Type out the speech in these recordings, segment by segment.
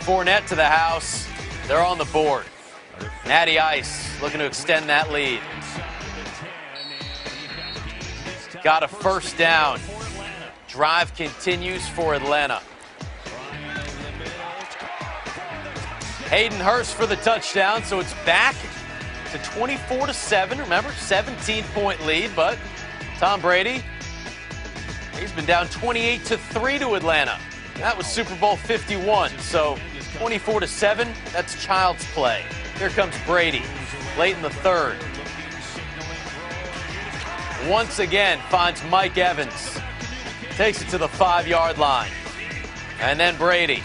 Fournette to the house. They're on the board. Natty Ice looking to extend that lead. Got a first down. Drive continues for Atlanta. Hayden Hurst for the touchdown, so it's back to 24-7. Remember, 17-point lead, but Tom Brady, he's been down 28-3 to Atlanta. That was Super Bowl 51, so 24-7, that's child's play. Here comes Brady, late in the third. Once again, finds Mike Evans. Takes it to the 5-yard line. And then Brady.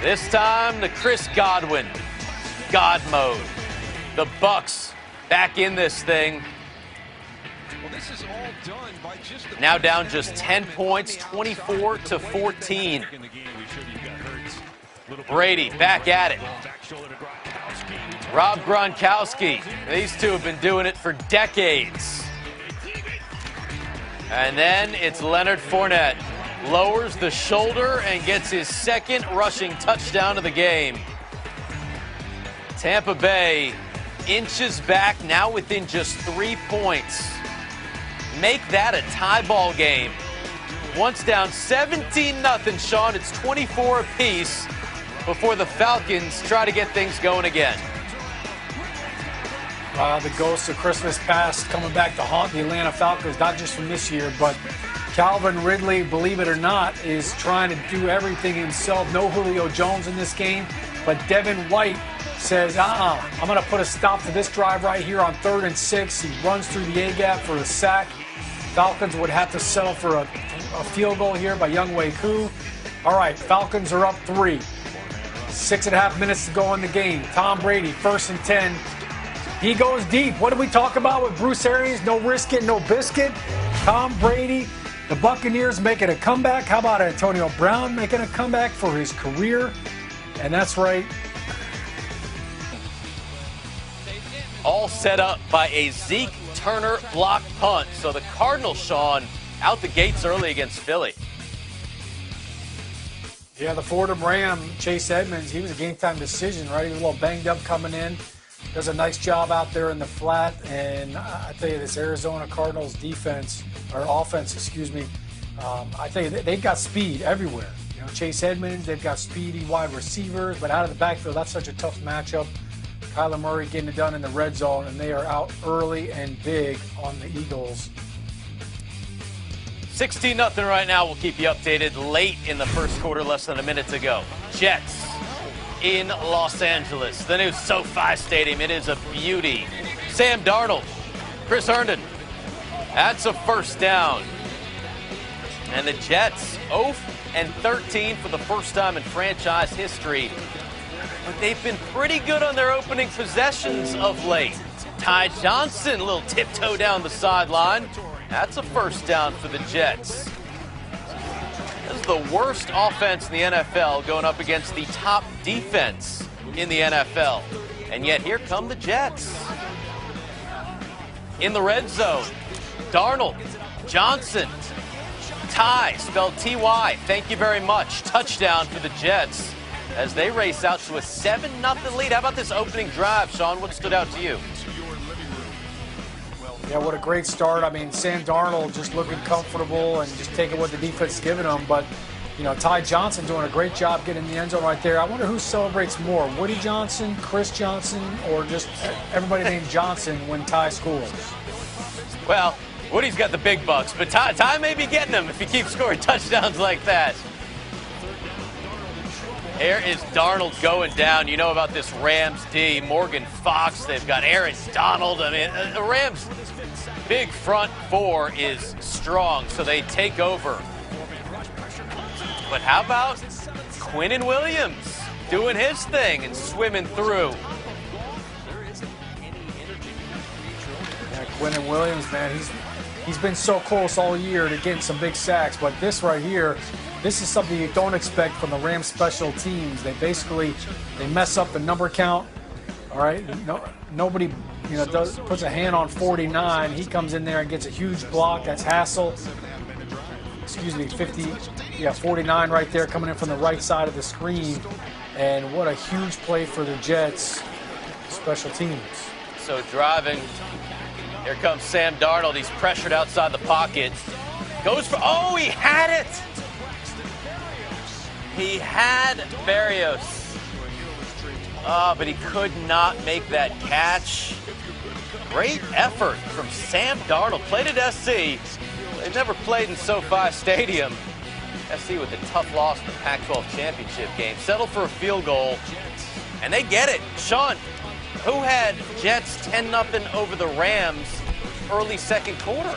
This time to Chris Godwin. God mode. The Bucs back in this thing. Now down just 10 points, 24-14. Brady back at it. Rob Gronkowski. These two have been doing it for decades. And then it's Leonard Fournette. Lowers the shoulder and gets his second rushing touchdown of the game. Tampa Bay inches back, now within just 3 points. Make that a tie ball game. Once down 17-0, Sean. It's 24 apiece before the Falcons try to get things going again. The ghosts of Christmas past coming back to haunt the Atlanta Falcons, not just from this year, but Calvin Ridley, believe it or not, is trying to do everything himself. No Julio Jones in this game, but Devin White says, I'm going to put a stop to this drive right here on 3rd and 6. He runs through the A-gap for a sack. Falcons would have to settle for a field goal here by Younghoe Koo. All right, Falcons are up 3. 6.5 minutes to go in the game. Tom Brady, 1st and 10. He goes deep. What did we talk about with Bruce Arians? No risk it, no biscuit. Tom Brady, the Buccaneers making a comeback. How about Antonio Brown making a comeback for his career? And that's right. All set up by a Zeke Turner block punt. So the Cardinals, Sean, out the gates early against Philly. Yeah, the Fordham Ram, Chase Edmonds, he was a game-time decision, right? He was a little banged up coming in. Does a nice job out there in the flat. And I tell you, this Arizona Cardinals defense, or offense, excuse me, I tell you, they've got speed everywhere. You know, Chase Edmonds, they've got speedy wide receivers, but out of the backfield, that's such a tough matchup. Kyler Murray getting it done in the red zone, and they are out early and big on the Eagles. 16-0 right now. We'll keep you updated late in the first quarter, less than a minute to go. Jets in Los Angeles, the new SoFi Stadium. It is a beauty. Sam Darnold, Chris Herndon. That's a first down. And the Jets 0-13 for the first time in franchise history. But they've been pretty good on their opening possessions of late. Ty Johnson, a little tiptoe down the sideline. That's a first down for the Jets. This is the worst offense in the NFL going up against the top defense in the NFL. And yet here come the Jets. In the red zone, Darnold, Johnson, Ty, spelled T-Y. Thank you very much. Touchdown for the Jets as they race out to a 7-0 lead. How about this opening drive, Sean? What stood out to you? Yeah, what a great start. I mean, Sam Darnold just looking comfortable and just taking what the defense is giving him. But, you know, Ty Johnson doing a great job getting in the end zone right there. I wonder who celebrates more, Woody Johnson, Chris Johnson, or just everybody named Johnson when Ty scores? Well, Woody's got the big bucks, but Ty may be getting them if he keeps scoring touchdowns like that. Here is Darnold going down. You know about this Rams D. Morgan Fox. They've got Aaron Donald. I mean, the Rams' big front four is strong, so they take over. But how about Quinnen Williams doing his thing and swimming through? Yeah, Quinnen Williams, man, he's been so close all year to getting some big sacks, but this right here, this is something you don't expect from the Rams special teams. They mess up the number count. All right, nobody puts a hand on 49. He comes in there and gets a huge block. That's Hassel. 49 right there coming in from the right side of the screen. And what a huge play for the Jets, special teams. So driving, here comes Sam Darnold. He's pressured outside the pocket. Goes for, oh, he had it! He had Barrios. But he could not make that catch. Great effort from Sam Darnold. Played at SC. They've never played in SoFi Stadium. SC with a tough loss in the Pac-12 championship game. Settled for a field goal, and they get it. Sean, who had Jets 10-0 over the Rams early second quarter?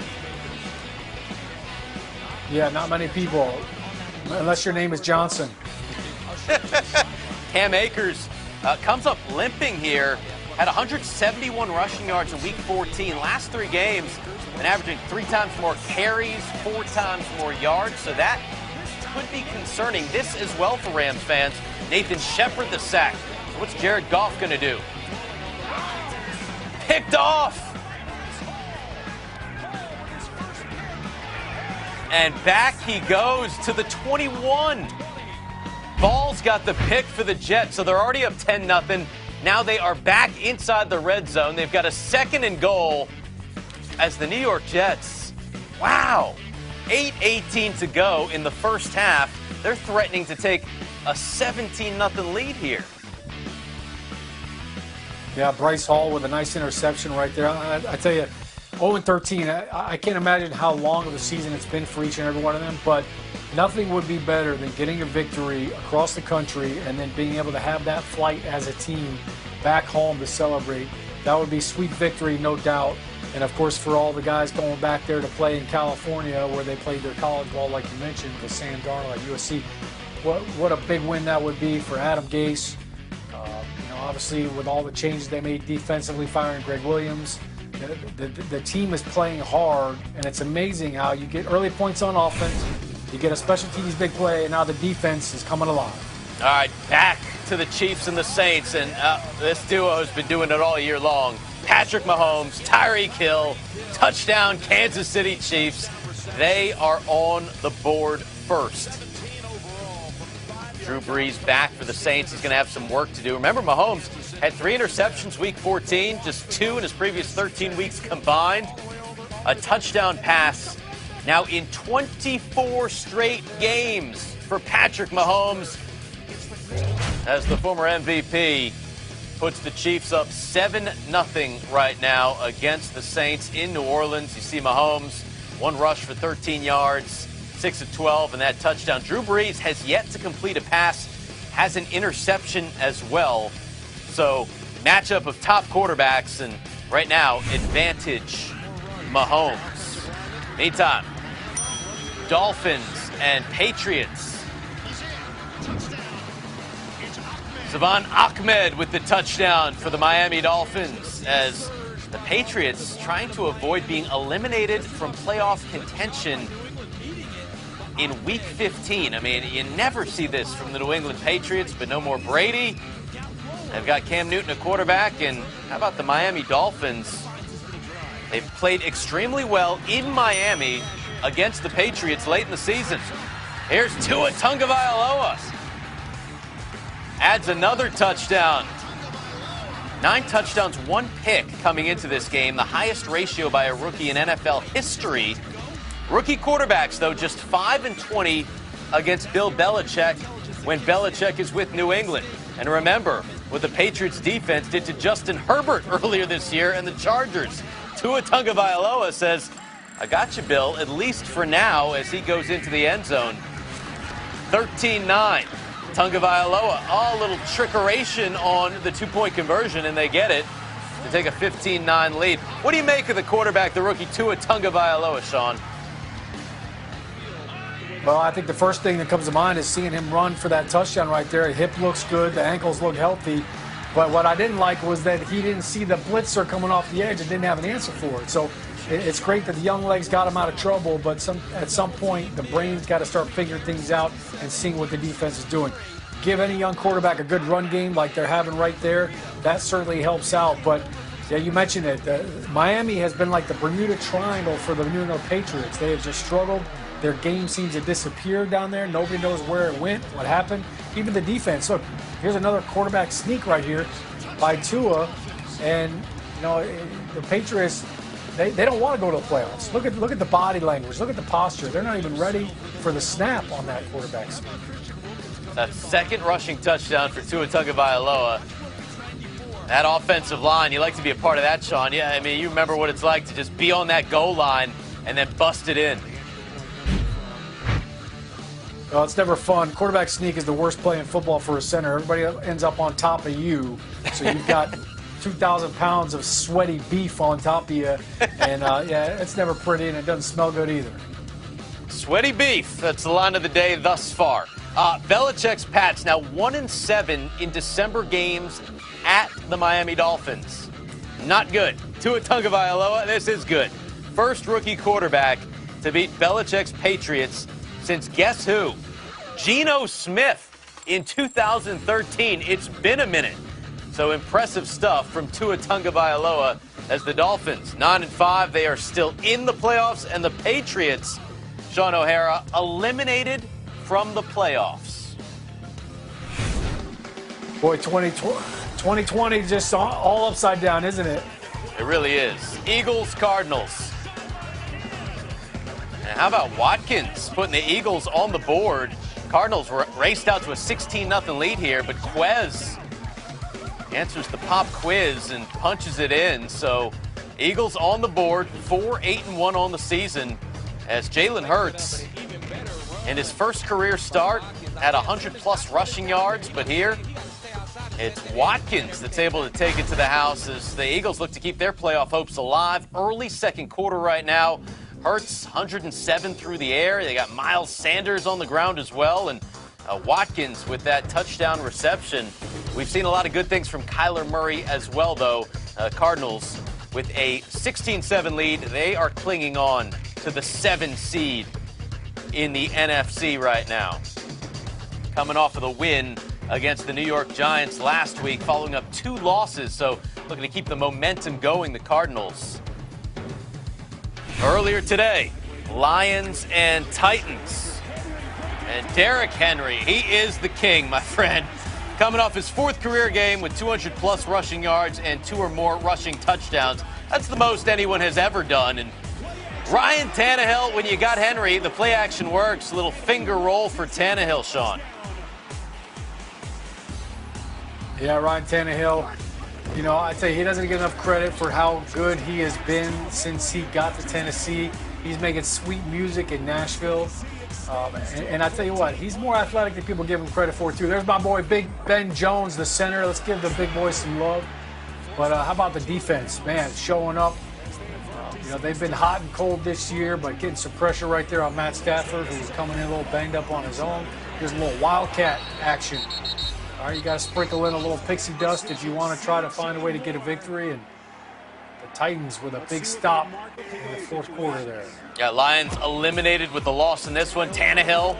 Yeah, not many people, unless your name is Johnson. Cam Akers comes up limping here. Had 171 rushing yards in Week 14. Last 3 games, and averaging 3 times more carries, 4 times more yards. So that could be concerning. This as well for Rams fans. Nathan Shepard the sack. So what's Jared Goff going to do? Picked off. And back he goes to the 21. Ball's got the pick for the Jets, so they're already up 10-0. Now they are back inside the red zone. They've got a 2nd and goal as the New York Jets. Wow. 8:18 to go in the first half. They're threatening to take a 17-0 lead here. Yeah, Bryce Hall with a nice interception right there. I tell you, 0-13, I can't imagine how long of a season it's been for each and every one of them, but nothing would be better than getting a victory across the country and then being able to have that flight as a team back home to celebrate. That would be sweet victory, no doubt. And, of course, for all the guys going back there to play in California where they played their college ball, like you mentioned, with Sam Darnold at USC, what a big win that would be for Adam Gase. Obviously, with all the changes they made defensively, firing Greg Williams, the team is playing hard, and it's amazing how you get early points on offense, you get a special teams big play, and now the defense is coming alive. All right, back to the Chiefs and the Saints, and this duo has been doing it all year long. Patrick Mahomes, Tyreek Hill, touchdown Kansas City Chiefs. They are on the board first. Drew Brees back for the Saints. He's going to have some work to do. Remember, Mahomes had 3 interceptions Week 14, just 2 in his previous 13 weeks combined. A touchdown pass now in 24 straight games for Patrick Mahomes, as the former MVP puts the Chiefs up 7-0 right now against the Saints in New Orleans. You see Mahomes, 1 rush for 13 yards, 6 of 12, and that touchdown. Drew Brees has yet to complete a pass, has an interception as well. So, matchup of top quarterbacks, and right now, advantage Mahomes. Meantime, Dolphins and Patriots. Savon Ahmed with the touchdown for the Miami Dolphins, as the Patriots trying to avoid being eliminated from playoff contention in Week 15. I mean, you never see this from the New England Patriots, but no more Brady. They've got Cam Newton at quarterback, and how about the Miami Dolphins? They've played extremely well in Miami against the Patriots late in the season. Here's Tua Tagovailoa. Adds another touchdown. 9 touchdowns, 1 pick coming into this game, the highest ratio by a rookie in NFL history. Rookie quarterbacks, though, just 5-20 against Bill Belichick when Belichick is with New England. And remember what the Patriots defense did to Justin Herbert earlier this year and the Chargers. Tua Tagovailoa says, I got you, Bill, at least for now, as he goes into the end zone. 13-9. Tagovailoa, a little trickeration on the 2-point conversion, and they get it to take a 15-9 lead. What do you make of the quarterback, the rookie Tua Tagovailoa, Sean? Well, I think the first thing that comes to mind is seeing him run for that touchdown right there. The hip looks good, the ankles look healthy. But what I didn't like was that he didn't see the blitzer coming off the edge and didn't have an answer for it. So it's great that the young legs got him out of trouble, but at some point the brain's got to start figuring things out and seeing what the defense is doing. Give any young quarterback a good run game like they're having right there. That certainly helps out. But, yeah, you mentioned it. Miami has been like the Bermuda Triangle for the New England Patriots. They have just struggled Their game seems to disappear down there. Nobody knows where it went, what happened. Even the defense. Look, here's another quarterback sneak right here by Tua. And, you know, the Patriots, they don't want to go to the playoffs. Look at the body language. Look at the posture. They're not even ready for the snap on that quarterback sneak. That second rushing touchdown for Tua Tagovailoa. That offensive line, you like to be a part of that, Sean. Yeah, I mean, you remember what it's like to just be on that goal line and then bust it in. Well, it's never fun. Quarterback sneak is the worst play in football for a center. Everybody ends up on top of you. So you've got 2,000 pounds of sweaty beef on top of you. And, yeah, it's never pretty, and it doesn't smell good either. Sweaty beef. That's the line of the day thus far. Belichick's Pats now 1-7 in December games at the Miami Dolphins. Not good. Tua Tagovailoa, this is good. First rookie quarterback to beat Belichick's Patriots since guess who? Geno Smith in 2013. It's been a minute. So impressive stuff from Tua Tagovailoa as the Dolphins 9-5. They are still in the playoffs, and the Patriots, Sean O'Hara, eliminated from the playoffs. Boy, 2020 just all upside down, isn't it? It really is. Eagles, Cardinals. And how about Watkins putting the Eagles on the board? Cardinals raced out to a 16-0 lead here, but Quez answers the pop quiz and punches it in. So Eagles on the board, 4-8-1 on the season, as Jalen Hurts in his first career start at 100-plus rushing yards. But here, it's Watkins that's able to take it to the house as the Eagles look to keep their playoff hopes alive. Early second quarter right now. Hurts 107 through the air. They got Miles Sanders on the ground as well. And Watkins with that touchdown reception. We've seen a lot of good things from Kyler Murray as well, though. Cardinals with a 16-7 lead. They are clinging on to the 7 seed in the NFC right now. Coming off of the win against the New York Giants last week, following up 2 losses. So looking to keep the momentum going, the Cardinals. Earlier today, Lions and Titans. And Derrick Henry, he is the king, my friend. Coming off his 4th career game with 200-plus rushing yards and 2 or more rushing touchdowns. That's the most anyone has ever done. And Ryan Tannehill, when you got Henry, the play action works. A little finger roll for Tannehill, Sean. Yeah, Ryan Tannehill, you know, I'd say he doesn't get enough credit for how good he has been since he got to Tennessee. He's making sweet music in Nashville. And I tell you what, he's more athletic than people give him credit for, too. There's my boy, Big Ben Jones, the center. Let's give the big boys some love. But how about the defense? Man, showing up. You know, they've been hot and cold this year, but getting some pressure right there on Matt Stafford, who's coming in a little banged up on his own. Here's a little wildcat action. All right, you got to sprinkle in a little pixie dust if you want to try to find a way to get a victory. And the Titans with a big stop in the 4th quarter there. Yeah, Lions eliminated with the loss in this one. Tannehill,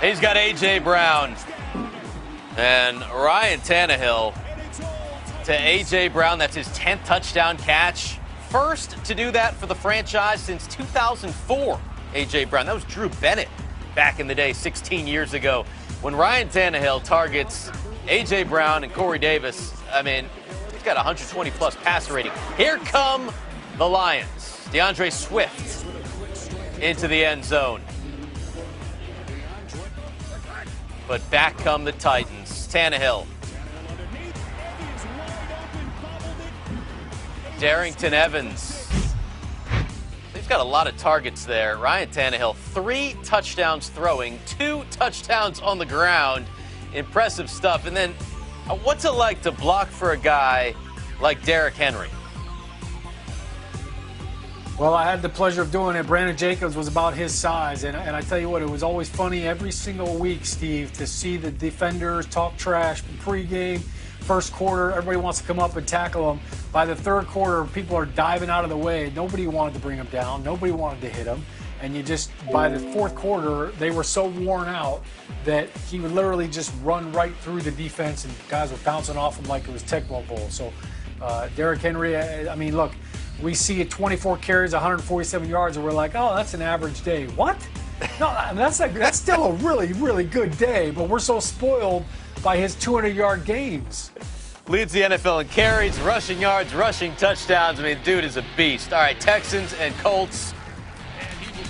he's got A.J. Brown. And Ryan Tannehill to A.J. Brown. That's his 10th touchdown catch. First to do that for the franchise since 2004, A.J. Brown. That was Drew Bennett back in the day, 16 years ago. When Ryan Tannehill targets A.J. Brown and Corey Davis, I mean, he's got 120-plus passer rating. Here come the Lions. DeAndre Swift into the end zone. But back come the Titans. Tannehill. Darrington Evans. They've got a lot of targets there. Ryan Tannehill, 3 touchdowns throwing, 2 touchdowns on the ground. Impressive stuff. And then what's it like to block for a guy like Derrick Henry? Well, I had the pleasure of doing it. Brandon Jacobs was about his size. And I tell you what, it was always funny every single week, Steve, to see the defenders talk trash pregame. First quarter, everybody wants to come up and tackle him. By the 3rd quarter, people are diving out of the way. Nobody wanted to bring him down. Nobody wanted to hit him. And you just, by the 4th quarter, they were so worn out that he would literally just run right through the defense, and guys were bouncing off him like it was Tecmo Bowl. So Derrick Henry, I mean, look, we see 24 carries, 147 yards, and we're like, oh, that's an average day. What? No, I mean, that's still a really, really good day, but we're so spoiled by his 200-yard games. Leads the NFL in carries, rushing yards, rushing touchdowns. I mean, dude is a beast. All right, Texans and Colts.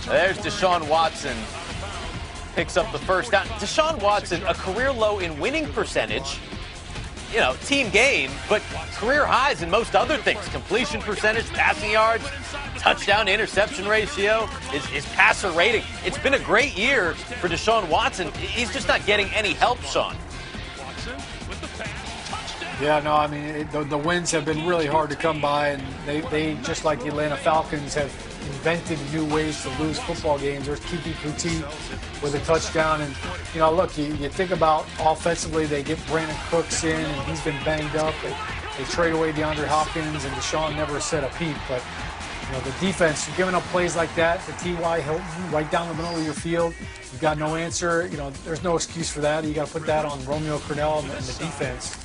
There's Deshaun Watson. Picks up the first down. Deshaun Watson, a career low in winning percentage. You know, team game, but career highs in most other things. Completion percentage, passing yards, touchdown to interception ratio, his passer rating. It's been a great year for Deshaun Watson. He's just not getting any help, Sean. Yeah, no, I mean, the wins have been really hard to come by, and they just like the Atlanta Falcons, have invented new ways to lose football games. There's Kiki Kuti with a touchdown, and, you know, look, you think about offensively, they get Brandon Cooks in, and he's been banged up. They trade away DeAndre Hopkins, and Deshaun never set a peep, but, you know, the defense, you're giving up plays like that to T.Y. Hilton right down the middle of your field. You've got no answer. You know, there's no excuse for that. You got to put that on Romeo Crennel and the defense.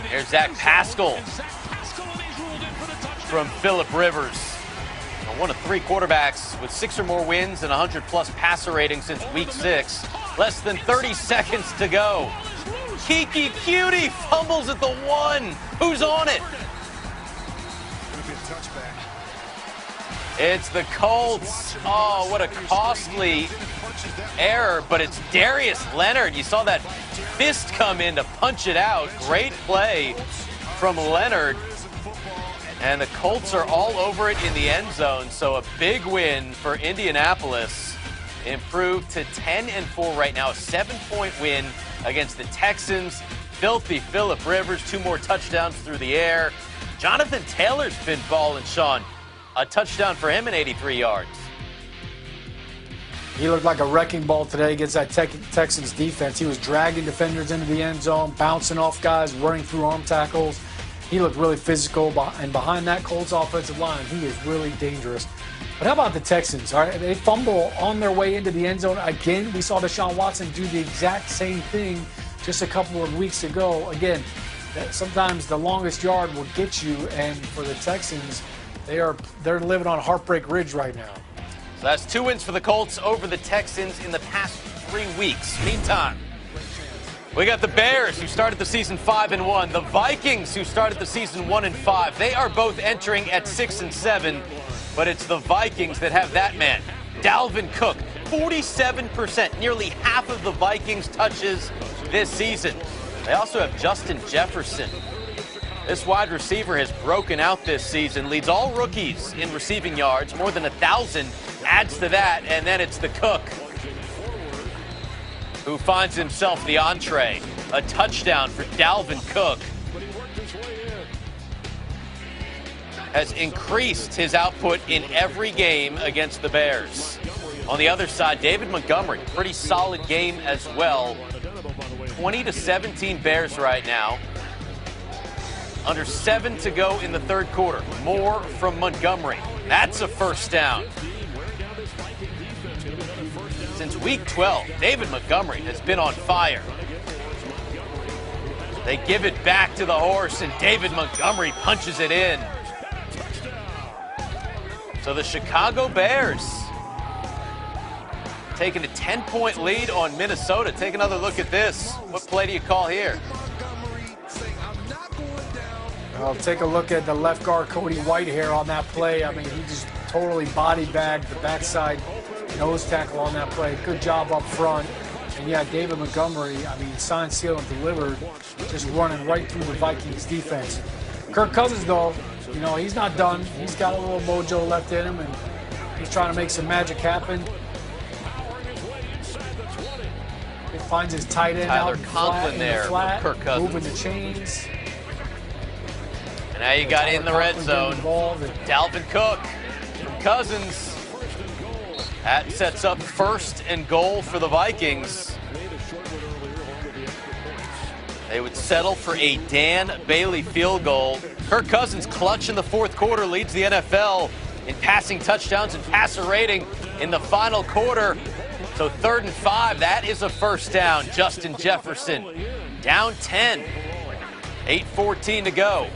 There's Zach Pascal from Phillip Rivers. One of 3 quarterbacks with 6 or more wins and 100-plus passer rating since week 6. Less than 30 seconds to go. Kiki Cutie fumbles at the 1. Who's on it? It's the Colts. Oh, what a costly error, but it's Darius Leonard. You saw that fist come in to punch it out. Great play from Leonard. And the Colts are all over it in the end zone, so a big win for Indianapolis. Improved to 10-4 right now, a 7-point win against the Texans. Filthy Phillip Rivers, 2 more touchdowns through the air. Jonathan Taylor's been balling, Sean. A touchdown for him and 83 yards. He looked like a wrecking ball today against that Texans defense. He was dragging defenders into the end zone, bouncing off guys, running through arm tackles. He looked really physical, and behind that Colts offensive line, he is really dangerous. But how about the Texans? All right, they fumble on their way into the end zone again. We saw Deshaun Watson do the exact same thing just a couple of weeks ago. Again, sometimes the longest yard will get you, and for the Texans, they're living on Heartbreak Ridge right now. So that's 2 wins for the Colts over the Texans in the past 3 weeks. Meantime, we got the Bears, who started the season 5-1. The Vikings, who started the season 1-5. They are both entering at 6-7, but it's the Vikings that have that man, Dalvin Cook. 47%, nearly half of the Vikings' touches this season. They also have Justin Jefferson. This wide receiver has broken out this season, leads all rookies in receiving yards, more than 1,000, adds to that, and then it's the Cook, who finds himself the entree. A touchdown for Dalvin Cook. Has increased his output in every game against the Bears. On the other side, David Montgomery, pretty solid game as well. 20-17 Bears right now. Under 7 to go in the third quarter. More from Montgomery. That's a first down. Since week 12, David Montgomery has been on fire. They give it back to the horse, and David Montgomery punches it in. So the Chicago Bears taking a 10-point lead on Minnesota. Take another look at this. What play do you call here? Well, take a look at the left guard, Cody Whitehair, on that play. I mean, he just totally body bagged the backside nose tackle on that play. Good job up front. And yeah, David Montgomery, I mean, signed, sealed, and delivered, just running right through the Vikings defense. Kirk Cousins, though, you know, he's not done. He's got a little mojo left in him, and he's trying to make some magic happen. He finds his tight end Tyler out in Conklin there, flat, Kirk Cousins. moving the chains. And now you got in the red zone. Dalvin Cook from Cousins. That sets up 1st and goal for the Vikings. They would settle for a Dan Bailey field goal. Kirk Cousins, clutch in the fourth quarter, leads the NFL in passing touchdowns and passer rating in the final quarter. So 3rd and 5, that is a first down. Justin Jefferson down 10. 8:14 to go.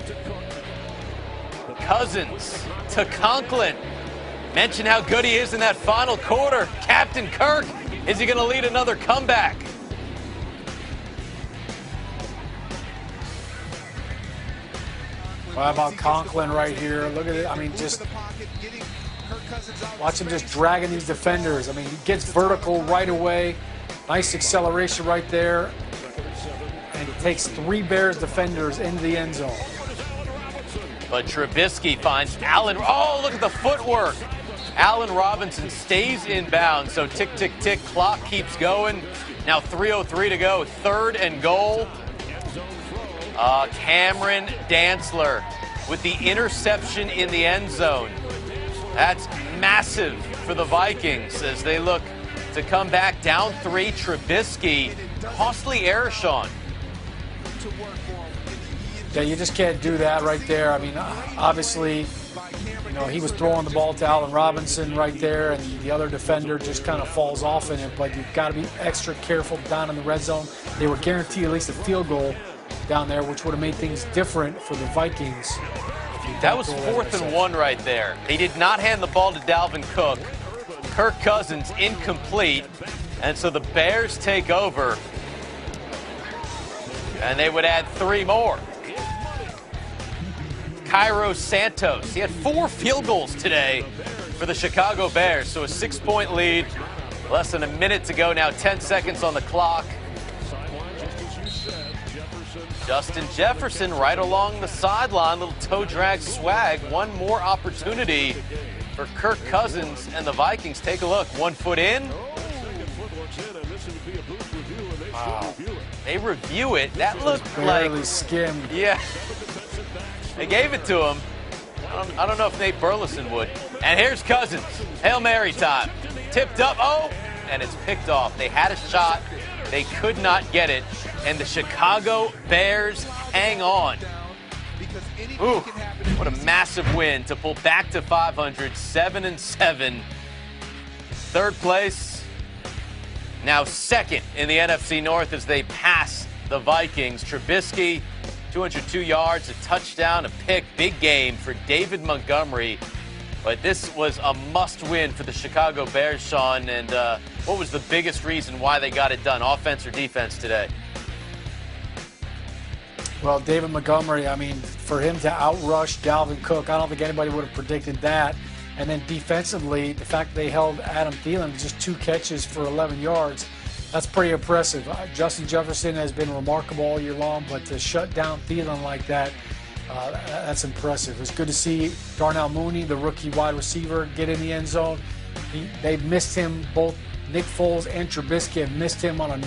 Cousins to Conklin. Mention how good he is in that final quarter. Captain Kirk, is he going to lead another comeback? How about Conklin right here? Look at it. I mean, just watch him just dragging these defenders. I mean, he gets vertical right away. Nice acceleration right there. And he takes 3 Bears defenders into the end zone. But Trubisky finds Allen. Oh, look at the footwork. Allen Robinson stays in bounds. So tick, tick, tick. Clock keeps going. Now 3:03 to go. 3rd and goal. Cameron Dantzler with the interception in the end zone. That's massive for the Vikings as they look to come back down 3. Trubisky, costly error, Sean. Yeah, you just can't do that right there. I mean, obviously, you know, he was throwing the ball to Allen Robinson right there, and the other defender just kind of falls off in it. But you've got to be extra careful down in the red zone. They were guaranteed at least a field goal down there, which would have made things different for the Vikings. That was 4th and 1 right there. They did not hand the ball to Dalvin Cook. Kirk Cousins incomplete, and so the Bears take over, and they would add 3 more. Cairo Santos, he had 4 field goals today for the Chicago Bears, so a 6-point lead. Less than a minute to go now, 10 seconds on the clock. Justin Jefferson right along the sideline, little toe drag swag. One more opportunity for Kirk Cousins and the Vikings. Take a look, 1 foot in. Wow. They review it. That looked barely like skimmed. Yeah. They gave it to him. I don't know if Nate Burleson would. And here's Cousins. Hail Mary time. Tipped up. Oh, and it's picked off. They had a shot. They could not get it. And the Chicago Bears hang on. Ooh, what a massive win to pull back to 500, 7-7. 3rd place. Now 2nd in the NFC North as they pass the Vikings. Trubisky, 202 yards, a touchdown, a pick. Big game for David Montgomery. But this was a must-win for the Chicago Bears, Sean. And what was the biggest reason why they got it done, offense or defense today? Well, David Montgomery, I mean, for him to outrush Dalvin Cook, I don't think anybody would have predicted that. And then defensively, the fact that they held Adam Thielen to just 2 catches for 11 yards, that's pretty impressive. Justin Jefferson has been remarkable all year long, but to shut down Thielen like that, that's impressive. It's good to see Darnell Mooney, the rookie wide receiver, get in the end zone. They've missed him. Both Nick Foles and Trubisky have missed him on a